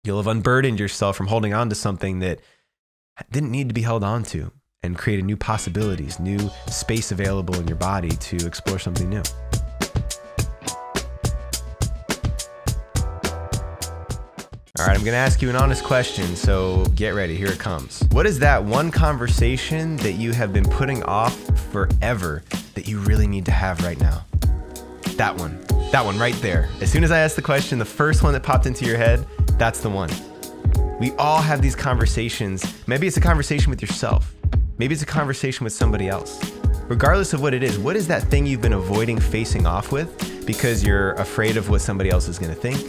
You'll have unburdened yourself from holding on to something that didn't need to be held on to, and created new possibilities, new space available in your body to explore something new. All right, I'm gonna ask you an honest question, so get ready, here it comes. What is that one conversation that you have been putting off forever that you really need to have right now? That one right there. As soon as I asked the question, the first one that popped into your head, that's the one. We all have these conversations. Maybe it's a conversation with yourself. Maybe it's a conversation with somebody else. Regardless of what it is, what is that thing you've been avoiding facing off with because you're afraid of what somebody else is gonna think?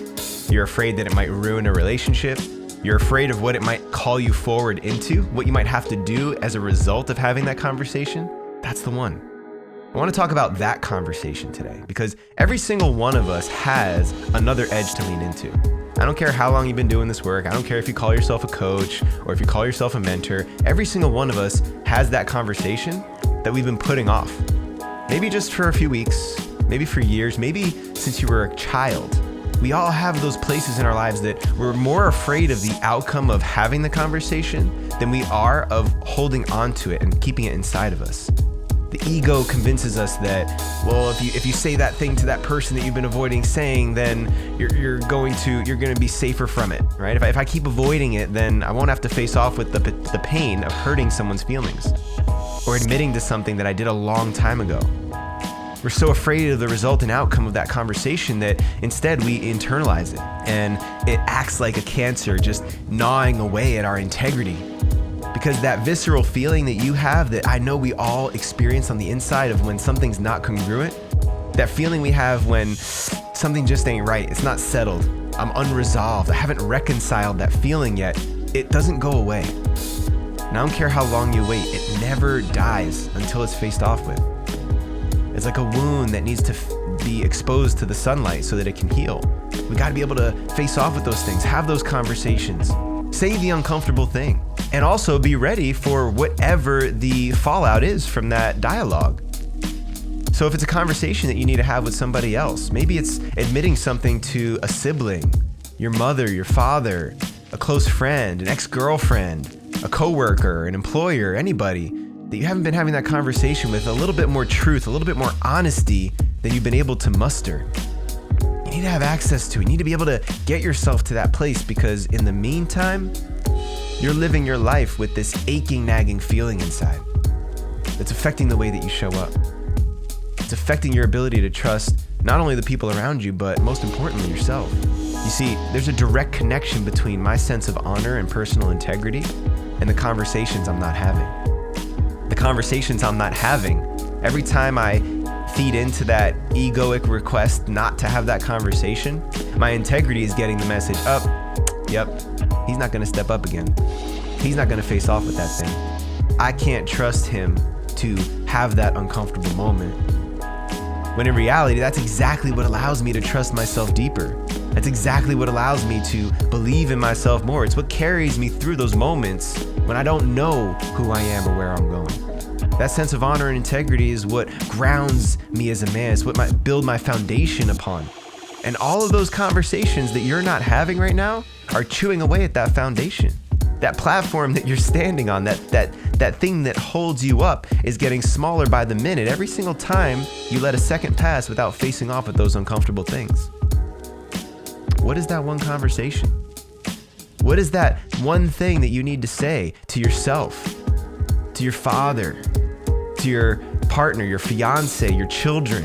You're afraid that it might ruin a relationship. You're afraid of what it might call you forward into, what you might have to do as a result of having that conversation. That's the one. I want to talk about that conversation today because every single one of us has another edge to lean into. I don't care how long you've been doing this work. I don't care if you call yourself a coach or if you call yourself a mentor. Every single one of us has that conversation that we've been putting off. Maybe just for a few weeks, maybe for years, maybe since you were a child. We all have those places in our lives that we're more afraid of the outcome of having the conversation than we are of holding on to it and keeping it inside of us. The ego convinces us that, well, if you say that thing to that person that you've been avoiding saying, then you're going to be safer from it, right? If I keep avoiding it, then I won't have to face off with the pain of hurting someone's feelings or admitting to something that I did a long time ago. We're so afraid of the resultant outcome of that conversation that instead we internalize it, and it acts like a cancer just gnawing away at our integrity. Because that visceral feeling that you have, that I know we all experience on the inside of when something's not congruent, that feeling we have when something just ain't right, it's not settled, I'm unresolved, I haven't reconciled that feeling yet, it doesn't go away. And I don't care how long you wait, it never dies until it's faced off with. It's like a wound that needs to be exposed to the sunlight so that it can heal. We gotta be able to face off with those things, have those conversations, say the uncomfortable thing, and also be ready for whatever the fallout is from that dialogue. So if it's a conversation that you need to have with somebody else, maybe it's admitting something to a sibling, your mother, your father, a close friend, an ex-girlfriend, a coworker, an employer, anybody that you haven't been having that conversation with, a little bit more truth, a little bit more honesty than you've been able to muster. You need to have access to it. You need to be able to get yourself to that place, because in the meantime, you're living your life with this aching, nagging feeling inside that's affecting the way that you show up. It's affecting your ability to trust not only the people around you, but most importantly, yourself. You see, there's a direct connection between my sense of honor and personal integrity and the conversations I'm not having. The conversations I'm not having, every time I feed into that egoic request not to have that conversation, my integrity is getting the message up. Yep, he's not gonna step up again. He's not gonna face off with that thing. I can't trust him to have that uncomfortable moment. When in reality, that's exactly what allows me to trust myself deeper. That's exactly what allows me to believe in myself more. It's what carries me through those moments when I don't know who I am or where I'm going. That sense of honor and integrity is what grounds me as a man. It's what might build my foundation upon. And all of those conversations that you're not having right now are chewing away at that foundation. That platform that you're standing on, that thing that holds you up, is getting smaller by the minute every single time you let a second pass without facing off with those uncomfortable things. What is that one conversation? What is that one thing that you need to say to yourself, to your father, to your partner, your fiance, your children?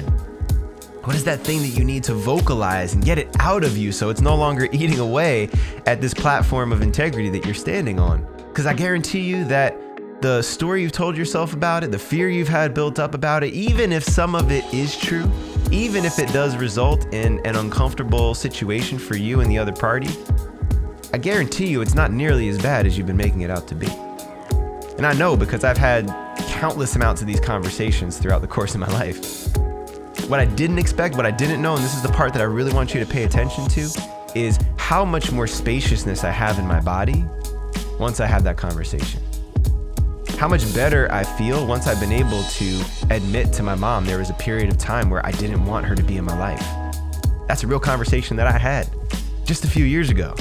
What is that thing that you need to vocalize and get it out of you so it's no longer eating away at this platform of integrity that you're standing on? Because I guarantee you that the story you've told yourself about it, the fear you've had built up about it, even if some of it is true, even if it does result in an uncomfortable situation for you and the other party, I guarantee you it's not nearly as bad as you've been making it out to be. And I know, because I've had countless amounts of these conversations throughout the course of my life. What I didn't expect, what I didn't know, and this is the part that I really want you to pay attention to, is how much more spaciousness I have in my body once I have that conversation. How much better I feel once I've been able to admit to my mom there was a period of time where I didn't want her to be in my life. That's a real conversation that I had just a few years ago.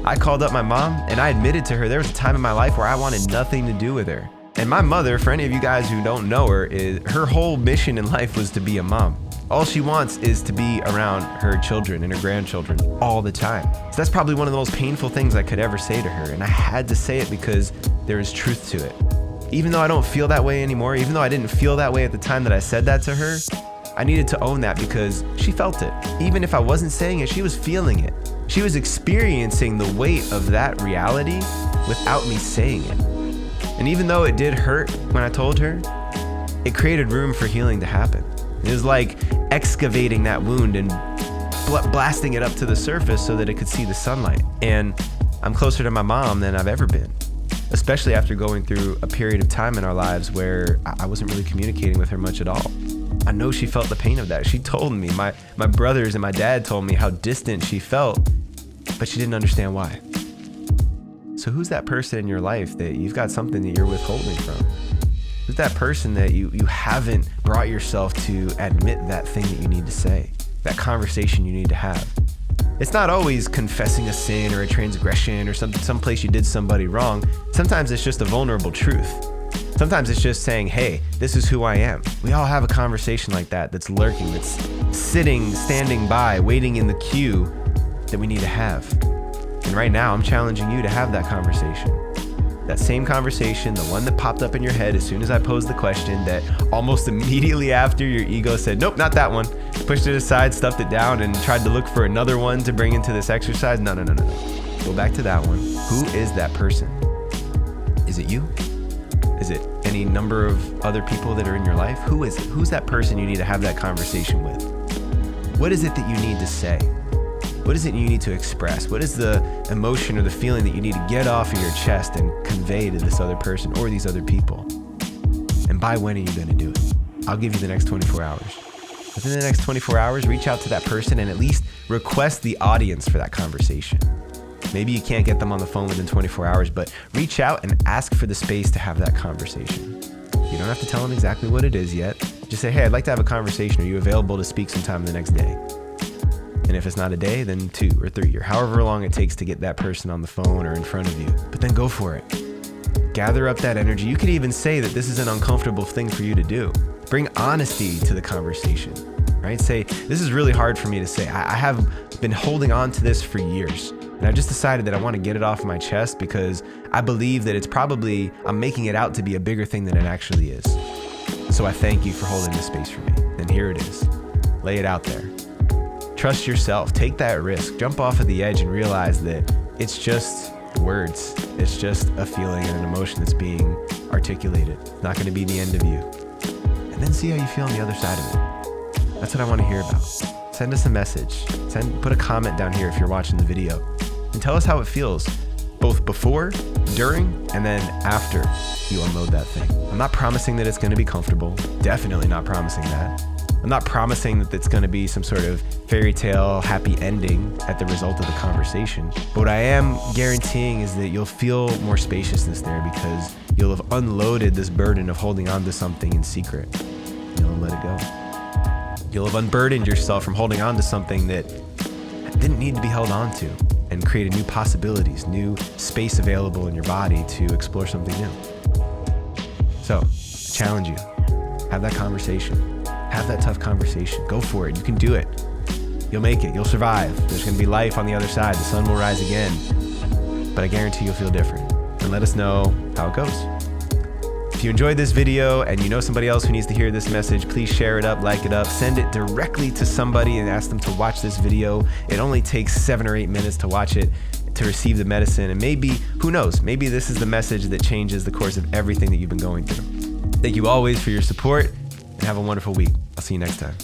I called up my mom and I admitted to her there was a time in my life where I wanted nothing to do with her. And my mother, for any of you guys who don't know her, her whole mission in life was to be a mom. All she wants is to be around her children and her grandchildren all the time. So that's probably one of the most painful things I could ever say to her. And I had to say it because there is truth to it. Even though I don't feel that way anymore, even though I didn't feel that way at the time that I said that to her, I needed to own that because she felt it. Even if I wasn't saying it, she was feeling it. She was experiencing the weight of that reality without me saying it. And even though it did hurt when I told her, it created room for healing to happen. It was like excavating that wound and blasting it up to the surface so that it could see the sunlight. And I'm closer to my mom than I've ever been, especially after going through a period of time in our lives where I wasn't really communicating with her much at all. I know she felt the pain of that. She told me, my brothers and my dad told me how distant she felt, but she didn't understand why. So who's that person in your life that you've got something that you're withholding from? Who's that person that you haven't brought yourself to admit that thing that you need to say, that conversation you need to have? It's not always confessing a sin or a transgression or some place you did somebody wrong. Sometimes it's just a vulnerable truth. Sometimes it's just saying, hey, this is who I am. We all have a conversation like that that's lurking, that's sitting, standing by, waiting in the queue that we need to have. And right now, I'm challenging you to have that conversation. That same conversation, the one that popped up in your head as soon as I posed the question, that almost immediately after your ego said, nope, not that one. Pushed it aside, stuffed it down, and tried to look for another one to bring into this exercise. No. Go back to that one. Who is that person? Is it you? Is it any number of other people that are in your life? Who is it? Who's that person you need to have that conversation with? What is it that you need to say? What is it you need to express? What is the emotion or the feeling that you need to get off of your chest and convey to this other person or these other people? And by when are you going to do it? I'll give you the next 24 hours. Within the next 24 hours, reach out to that person and at least request the audience for that conversation. Maybe you can't get them on the phone within 24 hours, but reach out and ask for the space to have that conversation. You don't have to tell them exactly what it is yet. Just say, hey, I'd like to have a conversation. Are you available to speak sometime the next day? And if it's not a day, then 2 or 3 or however long it takes to get that person on the phone or in front of you. But then go for it. Gather up that energy. You could even say that this is an uncomfortable thing for you to do. Bring honesty to the conversation, right? Say, this is really hard for me to say. I have been holding on to this for years. And I've just decided that I want to get it off my chest because I believe that I'm making it out to be a bigger thing than it actually is. So I thank you for holding this space for me. And here it is. Lay it out there. Trust yourself. Take that risk. Jump off of the edge and realize that it's just words. It's just a feeling and an emotion that's being articulated. It's not going to be the end of you. And then see how you feel on the other side of it. That's what I want to hear about. Send us a message. Put a comment down here if you're watching the video. And tell us how it feels, both before, during, and then after you unload that thing. I'm not promising that it's going to be comfortable. Definitely not promising that. I'm not promising that it's going to be some sort of fairy tale happy ending at the result of the conversation. But what I am guaranteeing is that you'll feel more spaciousness there because you'll have unloaded this burden of holding on to something in secret. You'll let it go. You'll have unburdened yourself from holding on to something that didn't need to be held on to, and created new possibilities, new space available in your body to explore something new. So, I challenge you. Have that conversation. Have that tough conversation. Go for it. You can do it. You'll make it. You'll survive. There's going to be life on the other side. The sun will rise again. But I guarantee you'll feel different. And let us know how it goes. If you enjoyed this video and you know somebody else who needs to hear this message, please share it up, like it up, send it directly to somebody and ask them to watch this video. It only takes 7 or 8 minutes to watch it to receive the medicine. And maybe, who knows, maybe this is the message that changes the course of everything that you've been going through. Thank you always for your support and have a wonderful week. I'll see you next time.